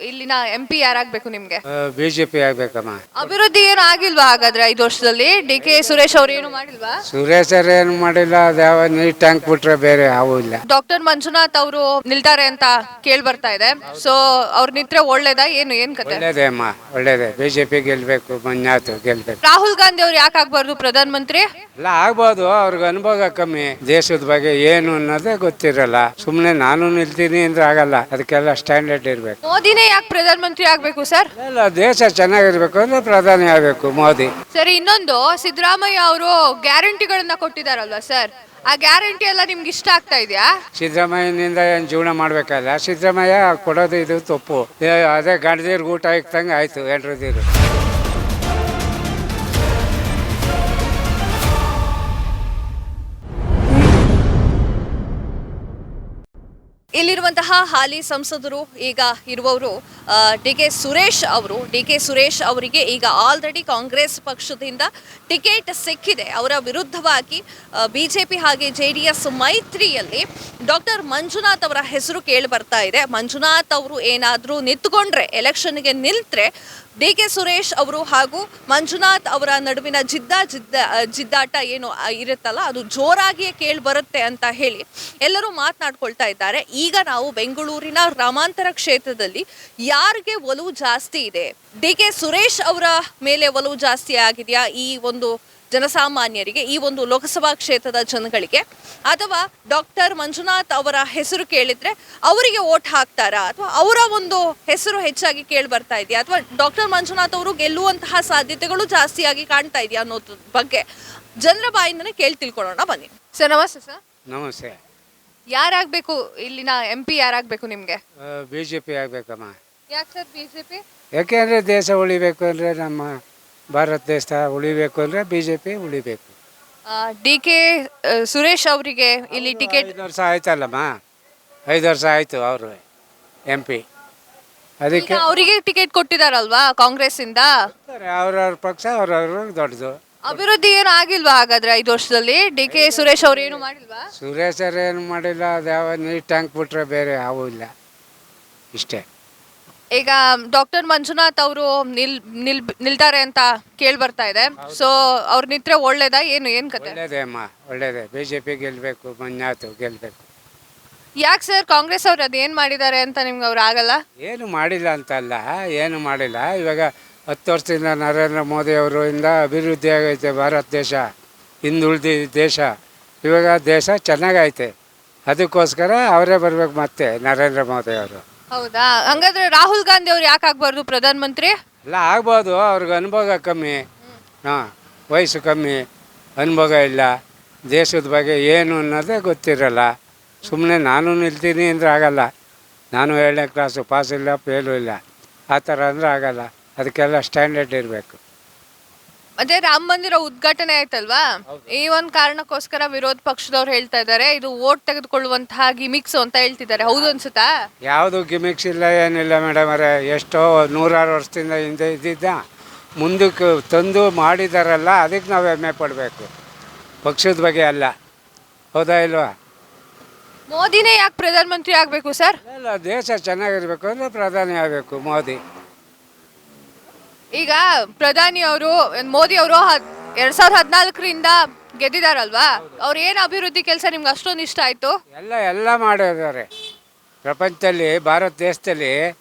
ಇಲ್ಲಿನ MP ಯಾರಾಗಬೇಕು ನಿಮ್ಗೆ? BJP ಆಗ್ಬೇಕಮ್ಮ. ಅಭಿವೃದ್ಧಿ ಏನು ಆಗಿಲ್ವಾ ಹಾಗಾದ್ರೆ 5 ವರ್ಷದಲ್ಲಿ? DK ಸುರೇಶ್ ಅವರು ಏನು ಮಾಡಿಲ್ವಾ? ಸುರೇಶ್ ಏನು ಮಾಡಿಲ್ಲ, ಅದು ಯಾವ ನೀರು ಟ್ಯಾಂಕ್ ಬಿಟ್ರೆ ಬೇರೆ ಯಾವೂ ಇಲ್ಲ. ಡಾಕ್ಟರ್ ಮಂಜುನಾಥ್ ಅವರು ನಿಲ್ತಾರೆ ಅಂತ ಕೇಳಿ ಬರ್ತಾ ಇದೆ. ಸೊ ಅವ್ರು ನಿಂತ್ರೆ ಒಳ್ಳೇದಾ ಏನ್ ಕತೆ? ಒಳ್ಳೇದೇ ಅಮ್ಮ, ಒಳ್ಳೇದೇ. ಬಿಜೆಪಿ ಗೆಲ್ಬೇಕು, ಮಂಜುನಾಥ್ ಗೆಲ್ಬೇಕು. ರಾಹುಲ್ ಗಾಂಧಿ ಅವ್ರು ಯಾಕೆ ಆಗ್ಬಾರ್ದು ಪ್ರಧಾನ ಮಂತ್ರಿ? ಎಲ್ಲ ಆಗ್ಬೋದು, ಅವ್ರಿಗೆ ಅನುಭವ ಕಮ್ಮಿ. ದೇಶದ ಬಗ್ಗೆ ಏನು ಅನ್ನೋದೇ ಗೊತ್ತಿರಲ್ಲ. ಸುಮ್ಮನೆ ನಾನು ನಿಲ್ತೀನಿ ಅಂದ್ರೆ ಆಗಲ್ಲ, ಅದಕ್ಕೆಲ್ಲ ಸ್ಟ್ಯಾಂಡರ್ಡ್ ಇರಬೇಕು. ಮೋದಿನೇ ಯಾಕೆ ಪ್ರಧಾನ ಮಂತ್ರಿ ಆಗ್ಬೇಕು ಸರ್? ಎಲ್ಲ ದೇಶ ಚೆನ್ನಾಗಿರ್ಬೇಕು ಅಂದ್ರೆ ಪ್ರಧಾನಿ ಆಗಬೇಕು ಮೋದಿ. ಸರಿ, ಇನ್ನೊಂದು ಸಿದ್ದರಾಮಯ್ಯ ಅವರು ಗ್ಯಾರಂಟಿಗಳನ್ನ ಕೊಟ್ಟಿದಾರಲ್ವಾ ಸರ್, ಆ ಗ್ಯಾರಂಟಿ ಎಲ್ಲ ನಿಮ್ಗೆ ಇಷ್ಟ ಆಗ್ತಾ ಇದೆಯಾ? ಸಿದ್ದರಾಮಯ್ಯನಿಂದ ಏನು ಜೀವನ ಮಾಡ್ಬೇಕಲ್ಲ, ಸಿದ್ದರಾಮಯ್ಯ ಕೊಡೋದು ಇದು ತಪ್ಪು. ಅದೇ ಗಂಡದೀರ್ಗೆ ಊಟ ಇಕ್ಕಂಗೆ ಆಯ್ತು ಹೆಂಡ್ರದೀರು. ಇಲ್ಲಿರುವಂತಹ ಹಾಲಿ ಸಂಸದರು ಈಗ ಇರುವವರು DK ಸುರೇಶ್ ಅವರಿಗೆ ಈಗ ಆಲ್ರೆಡಿ ಕಾಂಗ್ರೆಸ್ ಪಕ್ಷದಿಂದ ಟಿಕೆಟ್ ಸಿಕ್ಕಿದೆ. ಅವರ ವಿರುದ್ಧವಾಗಿ ಬಿಜೆಪಿ ಹಾಗೆ JDS ಮೈತ್ರಿಯಲ್ಲಿ ಡಾಕ್ಟರ್ ಮಂಜುನಾಥ್ ಅವರ ಹೆಸರು ಕೇಳಿ ಬರ್ತಾ ಇದೆ. ಮಂಜುನಾಥ್ ಅವರು ಏನಾದರೂ ನಿಂತ್ಕೊಂಡ್ರೆ, ಎಲೆಕ್ಷನ್ಗೆ ನಿಲ್ತ್ರೆ, DK ಸುರೇಶ್ ಅವರು ಹಾಗೂ ಮಂಜುನಾಥ್ ಅವರ ನಡುವಿನ ಜಿದ್ದಾಟ ಏನು ಇರುತ್ತಲ್ಲ, ಅದು ಜೋರಾಗಿಯೇ ಕೇಳಿ ಬರುತ್ತೆ ಅಂತ ಹೇಳಿ ಎಲ್ಲರೂ ಮಾತನಾಡ್ಕೊಳ್ತಾ ಇದ್ದಾರೆ. ಈಗ ನಾವು ಬೆಂಗಳೂರಿನ ಗ್ರಾಮಾಂತರ ಕ್ಷೇತ್ರದಲ್ಲಿ ಯಾರಿಗೆ ಒಲವು ಜಾಸ್ತಿ ಇದೆ? DK ಸುರೇಶ್ ಅವರ ಮೇಲೆ ಒಲವು ಜಾಸ್ತಿ ಆಗಿದೆಯಾ ಈ ಒಂದು ಜನಸಾಮಾನ್ಯರಿಗೆ, ಈ ಒಂದು ಲೋಕಸಭಾ ಕ್ಷೇತ್ರದ ಜನಗಳಿಗೆ, ಅಥವಾ ಡಾಕ್ಟರ್ ಮಂಜುನಾಥ್ ಅವರ ಹೆಸರು ಕೇಳಿದ್ರೆ ಅವರಿಗೆ ವೋಟ್ ಹಾಕ್ತಾರಾ, ಅಥವಾ ಅವರ ಒಂದು ಹೆಸರು ಹೆಚ್ಚಾಗಿ ಕೇಳಿ ಬರ್ತಾ ಇದೆಯಾ, ಅಥವಾ ಡಾಕ್ಟರ್ ಮಂಜುನಾಥ್ ಅವರು ಗೆಲ್ಲುವಂತಹ ಸಾಧ್ಯತೆಗಳು ಜಾಸ್ತಿಯಾಗಿ ಕಾಣ್ತಾ ಇದೆಯಾ ಅನ್ನೋದ್ರ ಬಗ್ಗೆ ಜನರ ಬಾಯಿಂದನೇ ಕೇಳಿ ತಿಳ್ಕೊಳ್ಳೋಣ ಬನ್ನಿ. ಸರ್ ನಮಸ್ತೆ. ಸರ್ ನಮಸ್ತೆ. ಯಾರಾಗಬೇಕು ಇಲ್ಲಿನ MP ಯಾರಾಗಬೇಕು ನಿಮಗೆ? ಬಿಜೆಪಿ ಆಗ್ಬೇಕಮ್ಮ. ಯಾಕೆ ಸರ್ ಬಿಜೆಪಿ? ಯಾಕೆಂದರೆ ದೇಶ ಉಳಿಬೇಕು ಅಂದರೆ, ನಮ್ಮ ಭಾರತ ದೇಶ ಉಳಿಬೇಕು ಅಂದರೆ ಬಿಜೆಪಿ ಉಳಿಬೇಕು. DK ಸುರೇಶ್ ಅವರಿಗೆ ಇಲ್ಲಿ ಟಿಕೆಟ್ 5 ವರ್ಷ ಆಯ್ತಲ್ಲಮ್ಮ, 5 ವರ್ಷ ಆಯಿತು ಅವರು MP. ಅದಕ್ಕೆ ಅವರಿಗೆ ಟಿಕೆಟ್ ಕೊಟ್ಟಿದಾರಲ್ವಾ ಕಾಂಗ್ರೆಸ್ ಇಂದ? ಅವ್ರವ್ರ ಪಕ್ಷ ಅವ್ರವ್ರ ದೊಡ್ಡದು. ಅಭಿವೃದ್ಧಿ ಏನು ಆಗಿಲ್ವಾ ಹಾಗಾದ್ರೆ 5 ವರ್ಷದಲ್ಲಿ? DK ಸುರೇಶ್ ಅವರು ಏನು ಮಾಡಿಲ್ವಾ? ಸುರೇಶ್ ಏನು ಮಾಡಿಲ್ಲ, ಅದು ಯಾವ ನೀರು ಟ್ಯಾಂಕ್ ಬಿಟ್ರೆ ಬೇರೆ ಯಾವೂ ಇಲ್ಲ, ಇಷ್ಟೇ. ಈಗ ಡಾಕ್ಟರ್ ಮಂಜುನಾಥ್ ಅವರು ನಿಲ್ತಾರೆ ಅಂತ ಕೇಳಿ ಬರ್ತಾ ಇದೆ. ಸೊ ಅವ್ರು ನಿಂತ್ರೆ ಒಳ್ಳೇದಾ ಏನ್ ಕತೆ? ಒಳ್ಳೇದೇ ಅಮ್ಮ, ಒಳ್ಳೇದೇ. ಬಿಜೆಪಿ ಗೆಲ್ಬೇಕು, ಮಂಜುನಾಥ್ ಗೆಲ್ಬೇಕು. ಯಾಕೆ ಸರ್ ಕಾಂಗ್ರೆಸ್ ಅವ್ರು ಅದೇನ್ ಮಾಡಿದ್ದಾರೆ ಅಂತ ನಿಮ್ಗೆ ಅವ್ರು ಆಗಲ್ಲ? ಏನು ಮಾಡಿಲ್ಲ ಅಂತಲ್ಲ, ಏನು ಮಾಡಿಲ್ಲ. ಇವಾಗ 10 ವರ್ಷದಿಂದ ನರೇಂದ್ರ ಮೋದಿ ಅವರಿಂದ ಅಭಿವೃದ್ಧಿ ಆಗೈತೆ ಭಾರತ ದೇಶ, ಹಿಂದುಳಿದ ದೇಶ. ಇವಾಗ ದೇಶ ಚೆನ್ನಾಗೈತೆ, ಅದಕ್ಕೋಸ್ಕರ ಅವರೇ ಬರ್ಬೇಕು ಮತ್ತೆ, ನರೇಂದ್ರ ಮೋದಿ ಅವರು. ಹೌದಾ? ಹಂಗಾದ್ರೆ ರಾಹುಲ್ ಗಾಂಧಿ ಅವ್ರು ಯಾಕೆ ಆಗ್ಬಾರ್ದು ಪ್ರಧಾನ ಮಂತ್ರಿ? ಎಲ್ಲ ಆಗ್ಬೋದು, ಅವ್ರಿಗೆ ಅನುಭವ ಕಮ್ಮಿ. ಹಾಂ, ವಯಸ್ಸು ಕಮ್ಮಿ, ಅನುಭವ ಇಲ್ಲ. ದೇಶದ ಬಗ್ಗೆ ಏನು ಅನ್ನೋದೇ ಗೊತ್ತಿರಲ್ಲ. ಸುಮ್ಮನೆ ನಾನು ನಿಲ್ತೀನಿ ಅಂದರೆ ಆಗಲ್ಲ. ನಾನು 7ನೇ ಕ್ಲಾಸು ಪಾಸ್ ಇಲ್ಲ, ಫೇಲು ಇಲ್ಲ, ಆ ಥರ ಅಂದರೆ ಆಗಲ್ಲ. ಅದಕ್ಕೆಲ್ಲ ಸ್ಟ್ಯಾಂಡರ್ಡ್ ಇರಬೇಕು. ಮತ್ತೆ ರಾಮ ಮಂದಿರ ಉದ್ಘಾಟನೆ ಆಯ್ತಲ್ವಾ, ಈ ಒಂದು ಕಾರಣಕ್ಕೋಸ್ಕರ ವಿರೋಧ ಪಕ್ಷದವ್ರು ಹೇಳ್ತಾ ಇದ್ದಾರೆ ಇದು ವೋಟ್ ತೆಗೆದುಕೊಳ್ಳುವಂತಹ ಗಿಮಿಕ್ಸ್ ಅಂತ ಹೇಳ್ತಿದ್ದಾರೆ. ಹೌದು ಅನ್ಸುತ್ತಾ? ಯಾವುದು ಗಿಮಿಕ್ಸ್ ಇಲ್ಲ, ಏನಿಲ್ಲ ಮೇಡಮ್ ಅವರೇ. ಎಷ್ಟೋ 100 ವರ್ಷದಿಂದ ಹಿಂದೆ ಇದ್ದಿದ್ದ ಮುಂದಕ್ಕೆ ತಂದು ಮಾಡಿದಾರಲ್ಲ, ಅದಕ್ಕೆ ನಾವು ಹೆಮ್ಮೆ ಪಡಬೇಕು, ಪಕ್ಷದ ಬಗ್ಗೆ ಅಲ್ಲ. ಹೌದಾ ಇಲ್ವಾ? ಮೋದಿನೇ ಯಾಕೆ ಪ್ರಧಾನ ಮಂತ್ರಿ ಆಗಬೇಕು ಸರ್? ಇಲ್ಲ, ದೇಶ ಚೆನ್ನಾಗಿರ್ಬೇಕು ಅಂದರೆ ಪ್ರಧಾನಿ ಆಗಬೇಕು ಮೋದಿ. ಈಗ ಪ್ರಧಾನಿ ಅವರು ಮೋದಿ ಅವರು 2014ರಿಂದ ಗೆದ್ದಿದಾರಲ್ವಾ, ಅವ್ರು ಏನು ಅಭಿವೃದ್ಧಿ ಕೆಲಸ ನಿಮ್ಗೆ ಅಷ್ಟೊಂದು ಇಷ್ಟ ಆಯ್ತು? ಎಲ್ಲ ಮಾಡಿದ್ದಾರೆ ಪ್ರಪಂಚದಲ್ಲಿ, ಭಾರತ ದೇಶದಲ್ಲಿ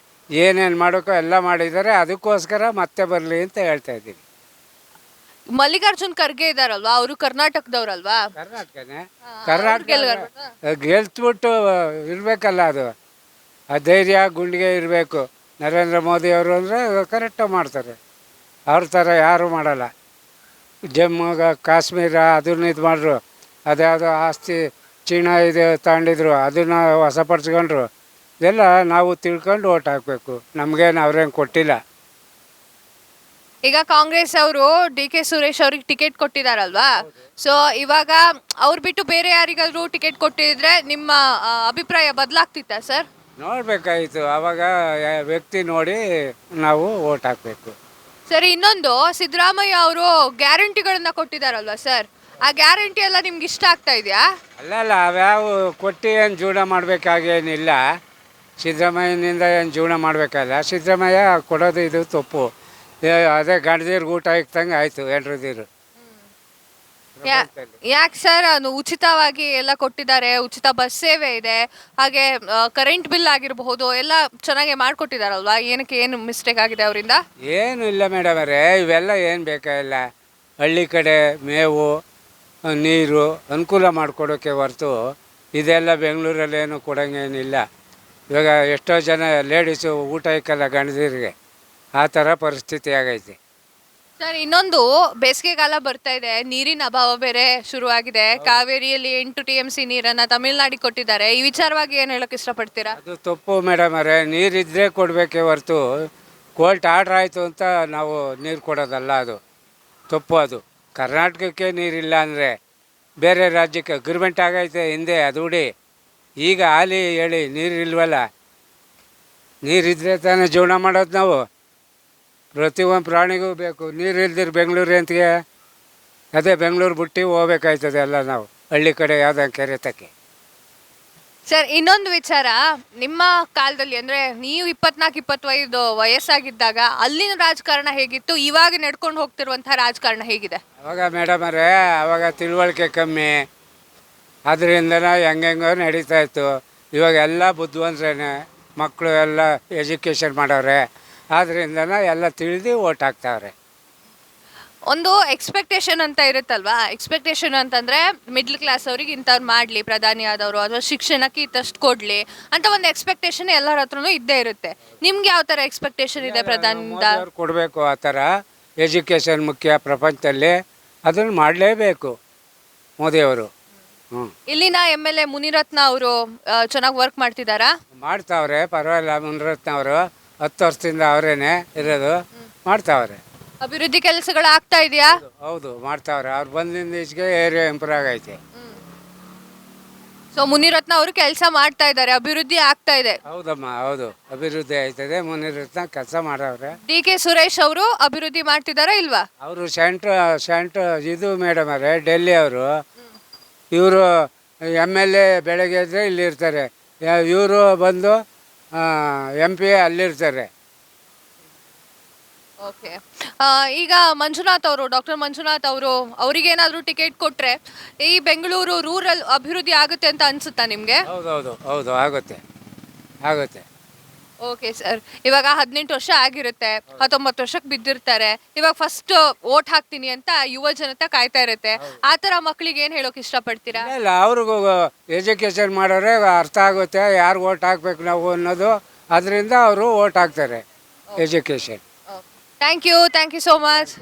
ಏನೇನು ಮಾಡೋಕ್ಕೋ ಎಲ್ಲ ಮಾಡಿದ್ದಾರೆ. ಅದಕ್ಕೋಸ್ಕರ ಮತ್ತೆ ಬರಲಿ ಅಂತ ಹೇಳ್ತಾ ಇದ್ದೀನಿ. ಮಲ್ಲಿಕಾರ್ಜುನ್ ಖರ್ಗೆ ಇದಾರಲ್ವಾ, ಅವರು ಕರ್ನಾಟಕದವ್ರಲ್ವಾ? ಕರ್ನಾಟಕನೇ. ಗೆಲ್ತ್ಬಿಟ್ಟು ಇರಬೇಕಲ್ಲ, ಅದು ಆ ಧೈರ್ಯ ಗುಂಡಿಗೆ ಇರಬೇಕು. ನರೇಂದ್ರ ಮೋದಿ ಅವರು ಅಂದರೆ ಕರೆಕ್ಟಾಗಿ ಮಾಡ್ತಾರೆ, ಅವ್ರ ಥರ ಯಾರೂ ಮಾಡಲ್ಲ. ಜಮ್ಮು ಕಾಶ್ಮೀರ ಅದನ್ನ ಇದು ಮಾಡ್ರು, ಅದ್ಯಾವುದೋ ಆಸ್ತಿ ಚೀನಾ ಇದು ತಗೊಂಡಿದ್ರು, ಅದನ್ನು ವಶಪಡಿಸ್ಕೊಂಡ್ರು. ಇದೆಲ್ಲ ನಾವು ತಿಳ್ಕೊಂಡು ಓಟ್ ಹಾಕಬೇಕು, ನಮಗೇನು ಅವ್ರೇನು ಕೊಟ್ಟಿಲ್ಲ. ಈಗ ಕಾಂಗ್ರೆಸ್ ಅವರು DK ಸುರೇಶ್ ಅವ್ರಿಗೆ ಟಿಕೆಟ್ ಕೊಟ್ಟಿದಾರಲ್ವಾ, ಸೊ ಇವಾಗ ಅವ್ರು ಬಿಟ್ಟು ಬೇರೆ ಯಾರಿಗಾದ್ರೂ ಟಿಕೆಟ್ ಕೊಟ್ಟಿದ್ರೆ ನಿಮ್ಮ ಅಭಿಪ್ರಾಯ ಬದಲಾಗ್ತಿತ್ತಾ ಸರ್? ನೋಡಬೇಕಾಯಿತು, ಆವಾಗ ವ್ಯಕ್ತಿ ನೋಡಿ ನಾವು ಓಟ್ ಹಾಕಬೇಕು. ಸರಿ, ಇನ್ನೊಂದು ಸಿದ್ದರಾಮಯ್ಯ ಅವರು ಗ್ಯಾರಂಟಿಗಳನ್ನ ಕೊಟ್ಟಿದಾರಲ್ವಾ ಸರ್, ಆ ಗ್ಯಾರಂಟಿ ಎಲ್ಲ ನಿಮ್ಗೆ ಇಷ್ಟ ಆಗ್ತಾ ಇದೆಯಾ? ಅಲ್ಲ, ಅವ್ಯಾವ ಕೊಟ್ಟು ಏನು ಜೀವನ ಮಾಡಬೇಕಾಗೇನಿಲ್ಲ. ಸಿದ್ದರಾಮಯ್ಯನಿಂದ ಏನು ಜೀವನ ಮಾಡಬೇಕಲ್ಲ, ಸಿದ್ದರಾಮಯ್ಯ ಕೊಡೋದು ಇದು ತಪ್ಪು. ಅದೇ ಗಂಡದೀರ್ಗೆ ಊಟ ಇಕ್ತಂಗೆ ಆಯಿತು ಎಂಟ್ರದೀರು. ಯಾಕೆ ಸರ್ ಅದು ಉಚಿತವಾಗಿ ಎಲ್ಲ ಕೊಟ್ಟಿದ್ದಾರೆ, ಉಚಿತ ಬಸ್ ಸೇವೆ ಇದೆ, ಹಾಗೆ ಕರೆಂಟ್ ಬಿಲ್ ಆಗಿರಬಹುದು ಎಲ್ಲ ಚೆನ್ನಾಗಿ ಮಾಡಿಕೊಟ್ಟಿದ್ದಾರಲ್ವಾ, ಏನಕ್ಕೆ ಏನು ಮಿಸ್ಟೇಕ್ ಆಗಿದೆ ಅವರಿಂದ? ಏನು ಇಲ್ಲ ಮೇಡಮ್ ಅವರೇ, ಇವೆಲ್ಲ ಏನು ಬೇಕಾಗಿಲ್ಲ. ಹಳ್ಳಿ ಕಡೆ ಮೇವು ನೀರು ಅನುಕೂಲ ಮಾಡಿಕೊಡೋಕ್ಕೆ ಹೊರ್ತು ಇದೆಲ್ಲ ಬೆಂಗಳೂರಲ್ಲೇನು ಕೊಡೋಂಗೇನಿಲ್ಲ. ಇವಾಗ ಎಷ್ಟೋ ಜನ ಲೇಡೀಸು ಊಟ ಇಕ್ಕಲ್ಲ ಗಂಡದಿರಿಗೆ, ಆ ಥರ ಪರಿಸ್ಥಿತಿ ಆಗೈತೆ. ಸರ್ ಇನ್ನೊಂದು ಬೇಸಿಗೆಗಾಲ ಬರ್ತಾ ಇದೆ, ನೀರಿನ ಅಭಾವ ಬೇರೆ ಶುರುವಾಗಿದೆ. ಕಾವೇರಿಯಲ್ಲಿ 8 TMC ನೀರನ್ನ ತಮಿಳ್ನಾಡಿಗೆ ಕೊಟ್ಟಿದ್ದಾರೆ. ಈ ವಿಚಾರವಾಗಿ ಏನು ಹೇಳೋಕೆ ಇಷ್ಟಪಡ್ತೀರಾ? ಅದು ತಪ್ಪು ಮೇಡಮ್ ಅವರೇ, ನೀರಿದ್ದರೆ ಕೊಡಬೇಕೇ ಹೊರ್ತು ಕೋರ್ಟ್ ಆರ್ಡ್ರ್ ಆಯಿತು ಅಂತ ನಾವು ನೀರು ಕೊಡೋದಲ್ಲ, ಅದು ತಪ್ಪು. ಅದು ಕರ್ನಾಟಕಕ್ಕೆ ನೀರಿಲ್ಲ ಅಂದರೆ ಬೇರೆ ರಾಜ್ಯಕ್ಕೆ ಅಗ್ರಿಮೆಂಟ್ ಆಗೈತೆ ಹಿಂದೆ, ಅದು ಹುಡಿ. ಈಗ ಹಾಲಿ ಹೇಳಿ ನೀರಿಲ್ವಲ್ಲ, ನೀರಿದ್ದರೆ ತಾನೇ ಜೀವನ ಮಾಡೋದು ನಾವು. ಪ್ರತಿಯೊಂದು ಪ್ರಾಣಿಗೂ ಬೇಕು ನೀರು. ಇಲ್ದಿರ ಬೆಂಗಳೂರು ಅಂತಿಗೆ ಅದೇ ಬೆಂಗಳೂರು ಬಿಟ್ಟು ಹೋಗ್ಬೇಕಾಯ್ತದೆ ಎಲ್ಲ ನಾವು ಹಳ್ಳಿ ಕಡೆ ಯಾವುದೋ ಕೆರೆ ತಕ್ಕೆ. ಸರ್ ಇನ್ನೊಂದು ವಿಚಾರ, ನಿಮ್ಮ ಕಾಲದಲ್ಲಿ ಅಂದರೆ ನೀವು 24-25 ವಯಸ್ಸಾಗಿದ್ದಾಗ ಅಲ್ಲಿನ ರಾಜಕಾರಣ ಹೇಗಿತ್ತು, ಇವಾಗ ನಡ್ಕೊಂಡು ಹೋಗ್ತಿರುವಂತಹ ರಾಜಕಾರಣ ಹೇಗಿದೆ? ಅವಾಗ ಮೇಡಮ್ ಅವರೇ, ಅವಾಗ ತಿಳುವಳಿಕೆ ಕಮ್ಮಿ, ಅದರಿಂದನೇ ಹೆಂಗೆಂಗೋ ನಡೀತಾ ಇತ್ತು. ಇವಾಗ ಎಲ್ಲ ಬುದ್ಧಿವಂತರೇನೆ, ಮಕ್ಕಳು ಎಲ್ಲ ಎಜುಕೇಷನ್ ಮಾಡವ್ರೆ, ಆದ್ರಿಂದನೇ ಎಲ್ಲ ತಿಳಿದು ಓಟ್ ಹಾಕ್ತಾವ್ರೆ. ಒಂದು ಎಕ್ಸ್ಪೆಕ್ಟೇಷನ್ ಅಂತ ಇರುತ್ತಲ್ವಾ, ಎಕ್ಸ್ಪೆಕ್ಟೇಷನ್ ಅಂತಂದ್ರೆ ಮಿಡ್ಲ್ ಕ್ಲಾಸ್ ಅವ್ರಿಗೆ ಇಂಥವ್ರು ಮಾಡಲಿ ಪ್ರಧಾನಿ ಆದವರು, ಅಥವಾ ಶಿಕ್ಷಣಕ್ಕೆ ಇತ್ತಷ್ಟು ಕೊಡಲಿ ಅಂತ ಒಂದು ಎಕ್ಸ್ಪೆಕ್ಟೇಷನ್ ಎಲ್ಲರ ಹತ್ರನೂ ಇದ್ದೇ ಇರುತ್ತೆ. ನಿಮ್ಗೆ ಯಾವ ಥರ ಎಕ್ಸ್ಪೆಕ್ಟೇಷನ್ ಇದೆ ಪ್ರಧಾನಿಯಿಂದ? ಕೊಡಬೇಕು, ಆ ಥರ ಎಜುಕೇಷನ್ ಮುಖ್ಯ ಪ್ರಪಂಚದಲ್ಲಿ, ಅದನ್ನು ಮಾಡಲೇಬೇಕು ಮೋದಿಯವರು. ಇಲ್ಲಿನ MLA ಮುನಿರತ್ನ ಅವರು ಚೆನ್ನಾಗಿ ವರ್ಕ್ ಮಾಡ್ತಿದ್ದಾರಾ? ಮಾಡ್ತಾವ್ರೆ, ಪರವಾಗಿಲ್ಲ. ಮುನಿರತ್ನ ಅವರು 10 ವರ್ಷದಿಂದ ಅವರೇನೆ ಇರೋದು, ಮಾಡ್ತಾವ್ರೆ. ಅಭಿವೃದ್ಧಿ ಕೆಲಸಗಳು ಆಗ್ತಾ ಇದೆಯಾ? ಹೌದು ಮಾಡ್ತಾವ್ರೆ. ಅವ್ರು ಬಂದಿಂದ ಈಚೆಗೆ ಏರಿಯಾ ಇಂಪ್ರೂವ್ ಆಗೈತೆ. ಸೊ ಮುನಿರತ್ನ ಅವರು ಕೆಲಸ ಮಾಡ್ತಾ ಇದ್ದಾರೆ, ಅಭಿವೃದ್ಧಿ ಆಗ್ತಾ ಇದೆ. ಹೌದಮ್ಮ, ಹೌದು, ಅಭಿವೃದ್ಧಿ ಆಯ್ತದೆ. ಮುನಿರತ್ನ ಕೆಲಸ ಮಾಡವ್ರೆ. DK ಸುರೇಶ್ ಅವರು ಅಭಿವೃದ್ಧಿ ಮಾಡ್ತಿದ್ದಾರಾ ಇಲ್ವಾ? ಅವರು ಸೆಂಟ್ರ್ ಇದು ಮೇಡಮ್ ಅವರೇ, ಡೆಲ್ಲಿ ಅವರು. ಇವರು MLA ಬೆಳಗ್ಗೆ ಇದ್ದರೆ ಇಲ್ಲಿರ್ತಾರೆ, ಇವರು ಬಂದು MP ಅಲ್ಲಿರ್ತಾರೆ. ಓಕೆ, ಈಗ ಮಂಜುನಾಥ್ ಅವರು, ಡಾಕ್ಟರ್ ಮಂಜುನಾಥ್ ಅವರು, ಅವರಿಗೇನಾದರೂ ಟಿಕೆಟ್ ಕೊಟ್ಟರೆ ಈ ಬೆಂಗಳೂರು ರೂರಲ್ ಅಭಿವೃದ್ಧಿ ಆಗುತ್ತೆ ಅಂತ ಅನಿಸುತ್ತಾ ನಿಮಗೆ? ಹೌದೌದು ಹೌದು, ಆಗುತ್ತೆ. ಓಕೆ ಸರ್, ಇವಾಗ 18 ವರ್ಷ ಆಗಿರುತ್ತೆ, 19 ವರ್ಷಕ್ಕೆ ಬಿದ್ದಿರ್ತಾರೆ. ಇವಾಗ ಫಸ್ಟ್ ವೋಟ್ ಹಾಕ್ತೀನಿ ಅಂತ ಯುವ ಜನತೆ ಕಾಯ್ತಾ ಇರುತ್ತೆ. ಆ ಥರ ಮಕ್ಕಳಿಗೆ ಏನು ಹೇಳೋಕೆ ಇಷ್ಟಪಡ್ತೀರಾ? ಇಲ್ಲ, ಅವ್ರಿಗೂ ಎಜುಕೇಷನ್ ಮಾಡೋರೆ ಅರ್ಥ ಆಗುತ್ತೆ ಯಾರು ವೋಟ್ ಹಾಕ್ಬೇಕು ನಾವು ಅನ್ನೋದು, ಅದರಿಂದ ಅವರು ವೋಟ್ ಹಾಕ್ತಾರೆ. Education. Thank you so much.